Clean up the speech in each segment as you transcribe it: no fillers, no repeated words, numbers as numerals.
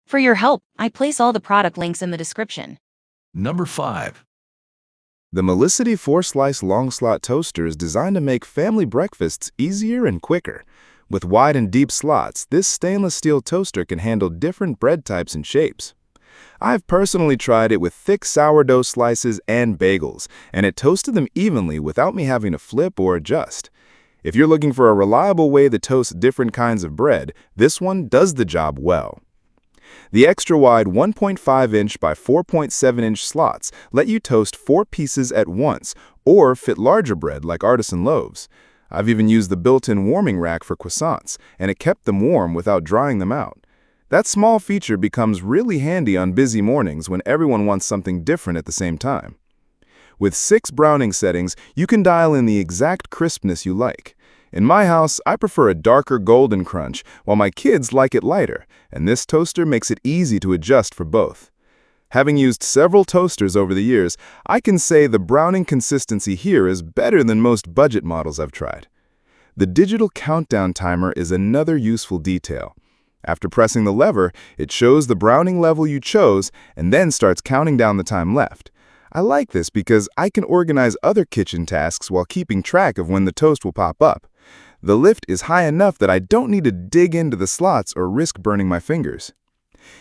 For your help, I place all the product links in the description. Number 5. The 𝐕𝐈𝐒 4-slice long slot toaster is designed to make family breakfasts easier and quicker. With wide and deep slots, this stainless steel toaster can handle different bread types and shapes. I've personally tried it with thick sourdough slices and bagels, and it toasted them evenly without me having to flip or adjust. If you're looking for a reliable way to toast different kinds of bread, this one does the job well. The extra-wide 1.5-inch by 4.7-inch slots let you toast 4 pieces at once or fit larger bread like artisan loaves. I've even used the built-in warming rack for croissants, and it kept them warm without drying them out. That small feature becomes really handy on busy mornings when everyone wants something different at the same time. With 6 browning settings, you can dial in the exact crispness you like. In my house, I prefer a darker golden crunch, while my kids like it lighter, and this toaster makes it easy to adjust for both. Having used several toasters over the years, I can say the browning consistency here is better than most budget models I've tried. The digital countdown timer is another useful detail. After pressing the lever, it shows the browning level you chose and then starts counting down the time left. I like this because I can organize other kitchen tasks while keeping track of when the toast will pop up. The lift is high enough that I don't need to dig into the slots or risk burning my fingers.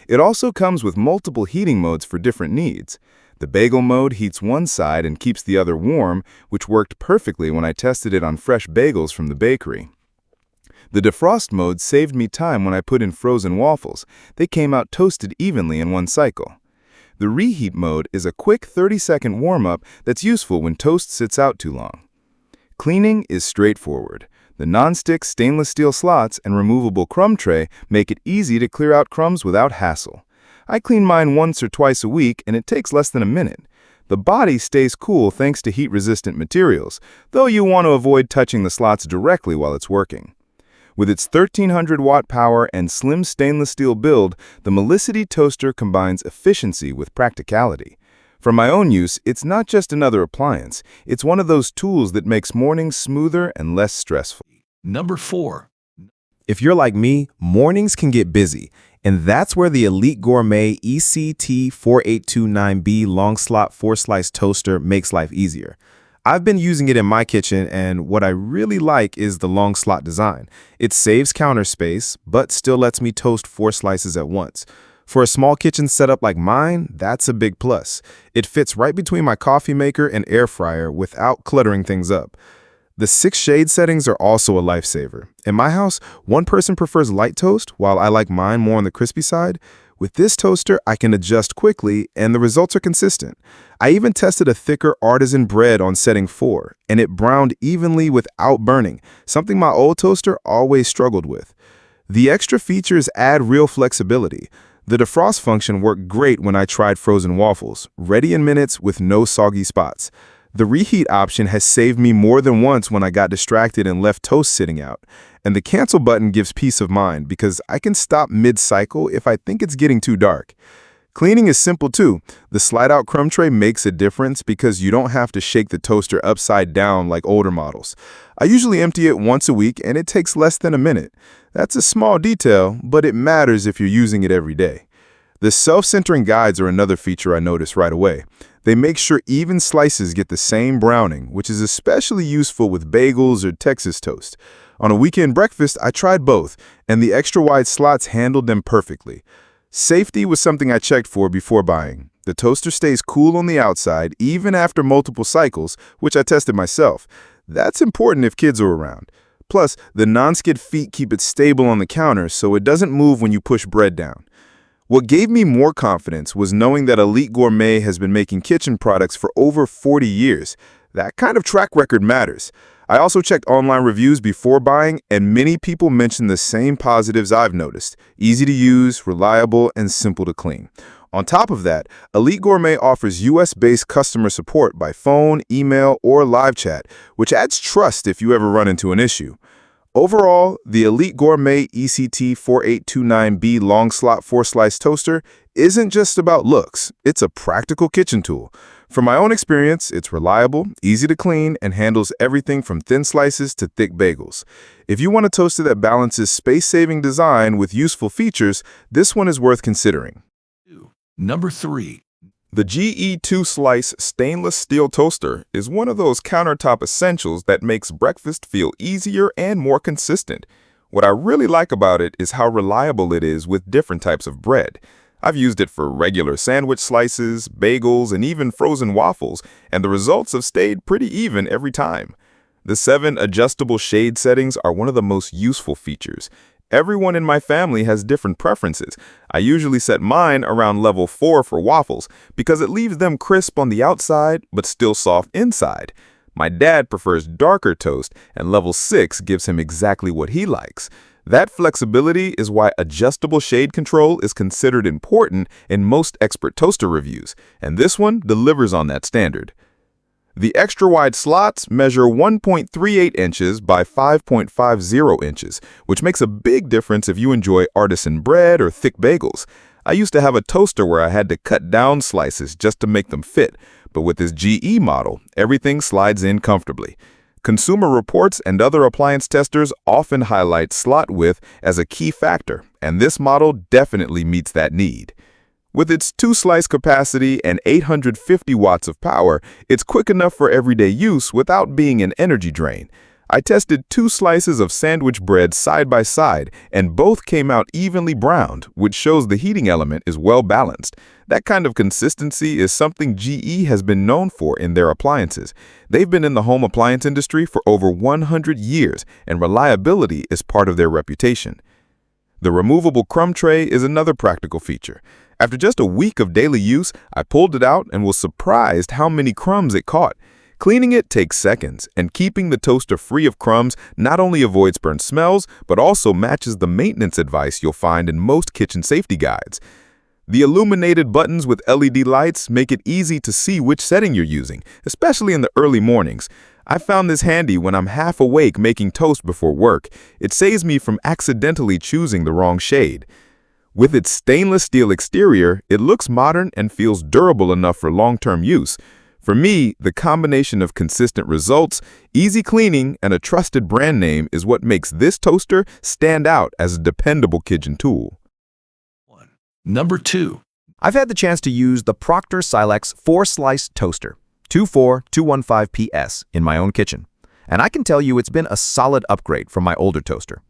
It also comes with multiple heating modes for different needs. The bagel mode heats one side and keeps the other warm, which worked perfectly when I tested it on fresh bagels from the bakery. The defrost mode saved me time when I put in frozen waffles. They came out toasted evenly in one cycle. The reheat mode is a quick 30-second warm-up that's useful when toast sits out too long. Cleaning is straightforward. The non-stick stainless steel slots and removable crumb tray make it easy to clear out crumbs without hassle. I clean mine once or twice a week, and it takes less than a minute. The body stays cool thanks to heat-resistant materials, though you want to avoid touching the slots directly while it's working. With its 1300-watt power and slim stainless steel build, the 𝐕𝐈𝐒 toaster combines efficiency with practicality. For my own use, it's not just another appliance. It's one of those tools that makes mornings smoother and less stressful. Number 4. If you're like me, mornings can get busy, and that's where the Elite Gourmet 𝐓𝐇𝐀𝐍𝐶4829B long slot 4-slice toaster makes life easier. I've been using it in my kitchen, and what I really like is the long slot design. It saves counter space, but still lets me toast 4 slices at once. For a small kitchen setup like mine, that's a big plus. It fits right between my coffee maker and air fryer without cluttering things up. The 6 shade settings are also a lifesaver. In my house, one person prefers light toast, while I like mine more on the crispy side. With this toaster, I can adjust quickly, and the results are consistent. I even tested a thicker artisan bread on setting 4, and it browned evenly without burning, something my old toaster always struggled with. The extra features add real flexibility. The defrost function worked great when I tried frozen waffles, ready in minutes with no soggy spots. The reheat option has saved me more than once when I got distracted and left toast sitting out. And the cancel button gives peace of mind because I can stop mid-cycle if I think it's getting too dark. Cleaning is simple too. The slide-out crumb tray makes a difference because you don't have to shake the toaster upside down like older models. I usually empty it once a week and it takes less than a minute. That's a small detail, but it matters if you're using it every day. The self-centering guides are another feature I noticed right away. They make sure even slices get the same browning, which is especially useful with bagels or Texas toast. On a weekend breakfast, I tried both, and the extra-wide slots handled them perfectly. Safety was something I checked for before buying. The toaster stays cool on the outside, even after multiple cycles, which I tested myself. That's important if kids are around. Plus, the non-skid feet keep it stable on the counter so it doesn't move when you push bread down. What gave me more confidence was knowing that Elite Gourmet has been making kitchen products for over 40 years. That kind of track record matters. I also checked online reviews before buying, and many people mentioned the same positives I've noticed: easy to use, reliable, and simple to clean. On top of that, Elite Gourmet offers US-based customer support by phone, email, or live chat, which adds trust if you ever run into an issue. Overall, the Elite Gourmet 𝐓𝐇𝐀𝐍𝐶4829B long slot 4-slice toaster isn't just about looks, it's a practical kitchen tool. From my own experience, it's reliable, easy to clean, and handles everything from thin slices to thick bagels. If you want a toaster that balances space-saving design with useful features, this one is worth considering. Number 3. The 𝐓𝐸2 Slice stainless steel toaster is one of those countertop essentials that makes breakfast feel easier and more consistent. What I really like about it is how reliable it is with different types of bread. I've used it for regular sandwich slices, bagels, and even frozen waffles, and the results have stayed pretty even every time. The 7 adjustable shade settings are one of the most useful features. Everyone in my family has different preferences. I usually set mine around level 4 for waffles because it leaves them crisp on the outside but still soft inside. My dad prefers darker toast, and level 6 gives him exactly what he likes. That flexibility is why adjustable shade control is considered important in most expert toaster reviews, and this one delivers on that standard. The extra-wide slots measure 1.38 inches by 5.50 inches, which makes a big difference if you enjoy artisan bread or thick bagels. I used to have a toaster where I had to cut down slices just to make them fit, but with this 𝐓𝐸 model, everything slides in comfortably. Consumer Reports and other appliance testers often highlight slot width as a key factor, and this model definitely meets that need. With its 2-slice capacity and 850 watts of power, it's quick enough for everyday use without being an energy drain. I tested 2 slices of sandwich bread side by side, and both came out evenly browned, which shows the heating element is well balanced. That kind of consistency is something 𝐓𝐸 has been known for in their appliances. They've been in the home appliance industry for over 100 years, and reliability is part of their reputation. The removable crumb tray is another practical feature. After just a week of daily use, I pulled it out and was surprised how many crumbs it caught. Cleaning it takes seconds, and keeping the toaster free of crumbs not only avoids burnt smells, but also matches the maintenance advice you'll find in most kitchen safety guides. The illuminated buttons with LED lights make it easy to see which setting you're using, especially in the early mornings. I found this handy when I'm half awake making toast before work. It saves me from accidentally choosing the wrong shade. With its stainless steel exterior, it looks modern and feels durable enough for long-term use. For me, the combination of consistent results, easy cleaning, and a trusted brand name is what makes this toaster stand out as a dependable kitchen tool. Number 2. I've had the chance to use the Procter Silex 4-slice toaster, 24215PS, in my own kitchen, and I can tell you it's been a solid upgrade from my older toaster.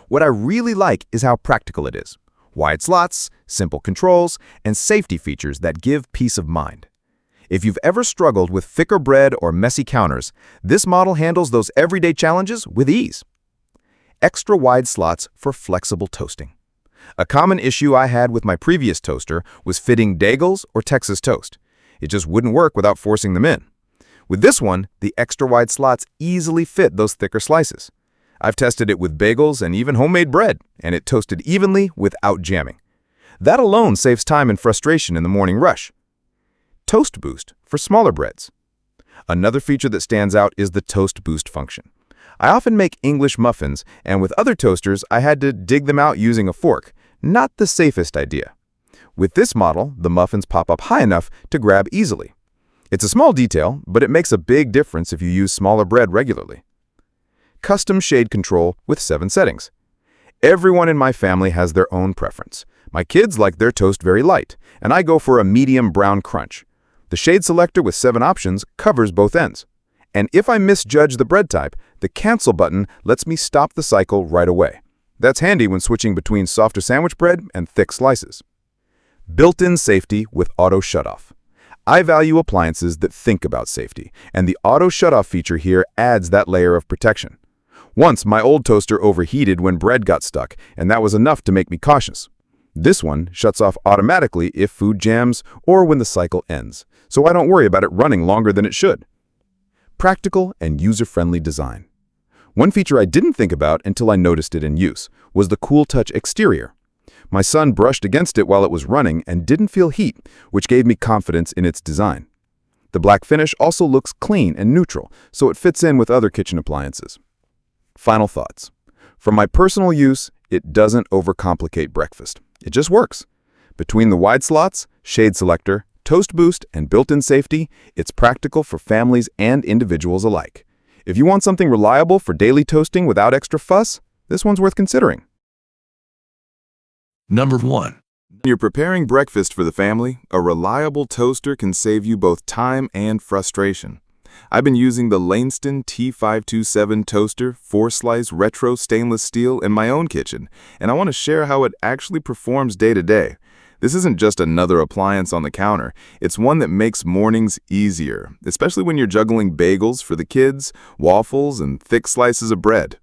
What I really like is how practical it is. Wide slots, simple controls, and safety features that give peace of mind. If you've ever struggled with thicker bread or messy counters, this model handles those everyday challenges with ease. Extra wide slots for flexible toasting. A common issue I had with my previous toaster was fitting bagels or Texas toast. It just wouldn't work without forcing them in. With this one, the extra wide slots easily fit those thicker slices. I've tested it with bagels and even homemade bread, and it toasted evenly without jamming. That alone saves time and frustration in the morning rush. Toast Boost for smaller breads. Another feature that stands out is the Toast Boost function. I often make English muffins, and with other toasters, I had to dig them out using a fork. Not the safest idea. With this model, the muffins pop up high enough to grab easily. It's a small detail, but it makes a big difference if you use smaller bread regularly. Custom shade control with 7 settings. Everyone in my family has their own preference. My kids like their toast very light, and I go for a medium brown crunch. The shade selector with 7 options covers both ends. And if I misjudge the bread type, the cancel button lets me stop the cycle right away. That's handy when switching between softer sandwich bread and thick slices. Built-in safety with auto shutoff. I value appliances that think about safety, and the auto shutoff feature here adds that layer of protection. Once, my old toaster overheated when bread got stuck, and that was enough to make me cautious. This one shuts off automatically if food jams or when the cycle ends, so I don't worry about it running longer than it should. Practical and user-friendly design. One feature I didn't think about until I noticed it in use was the Cool Touch exterior. My son brushed against it while it was running and didn't feel heat, which gave me confidence in its design. The black finish also looks clean and neutral, so it fits in with other kitchen appliances. Final thoughts. For my personal use, it doesn't overcomplicate breakfast. It just works. Between the wide slots, shade selector, toast boost, and built-in safety, it's practical for families and individuals alike. If you want something reliable for daily toasting without extra fuss, this one's worth considering. Number 1. When you're preparing breakfast for the family, a reliable toaster can save you both time and frustration. I've been using the Langston T527 toaster 4-slice retro stainless steel in my own kitchen, and I want to share how it actually performs day to day. This isn't just another appliance on the counter, it's one that makes mornings easier, especially when you're juggling bagels for the kids, waffles, and thick slices of bread.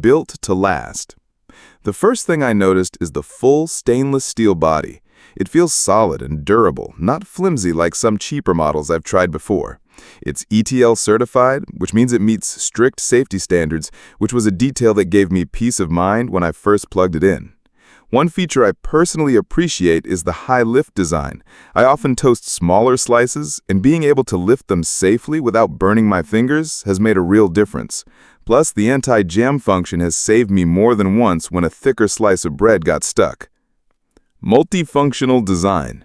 Built to last. The first thing I noticed is the full stainless steel body. It feels solid and durable, not flimsy like some cheaper models I've tried before. It's ETL certified, which means it meets strict safety standards, which was a detail that gave me peace of mind when I first plugged it in. One feature I personally appreciate is the high lift design. I often toast smaller slices, and being able to lift them safely without burning my fingers has made a real difference. Plus, the anti-jam function has saved me more than once when a thicker slice of bread got stuck. Multifunctional design.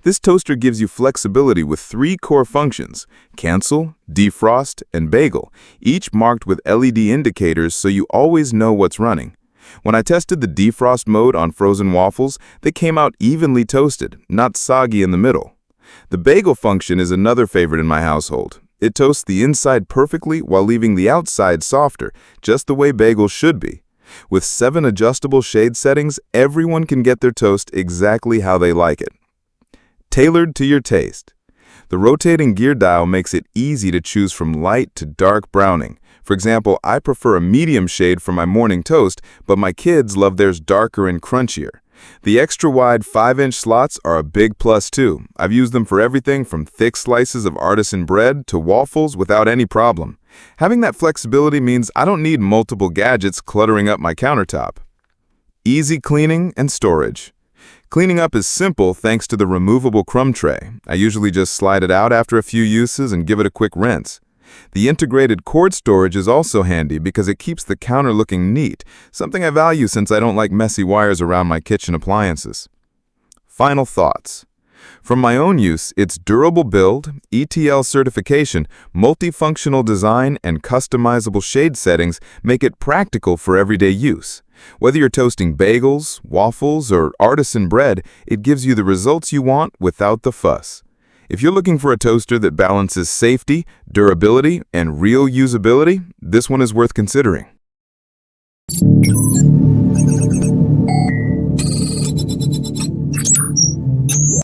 This toaster gives you flexibility with 3 core functions: cancel, defrost, and bagel, each marked with LED indicators so you always know what's running. When I tested the defrost mode on frozen waffles, they came out evenly toasted, not soggy in the middle. The bagel function is another favorite in my household. It toasts the inside perfectly while leaving the outside softer, just the way bagels should be. With 7 adjustable shade settings, everyone can get their toast exactly how they like it. Tailored to your taste. The rotating gear dial makes it easy to choose from light to dark browning. For example, I prefer a medium shade for my morning toast, but my kids love theirs darker and crunchier. The extra-wide 5-inch slots are a big plus too. I've used them for everything from thick slices of artisan bread to waffles without any problem. Having that flexibility means I don't need multiple gadgets cluttering up my countertop. Easy cleaning and storage. Cleaning up is simple thanks to the removable crumb tray. I usually just slide it out after a few uses and give it a quick rinse. The integrated cord storage is also handy because it keeps the counter looking neat, something I value since I don't like messy wires around my kitchen appliances. Final thoughts. From my own use, its durable build, ETL certification, multifunctional design, and customizable shade settings make it practical for everyday use. Whether you're toasting bagels, waffles, or artisan bread, it gives you the results you want without the fuss. If you're looking for a toaster that balances safety, durability, and real usability, this one is worth considering.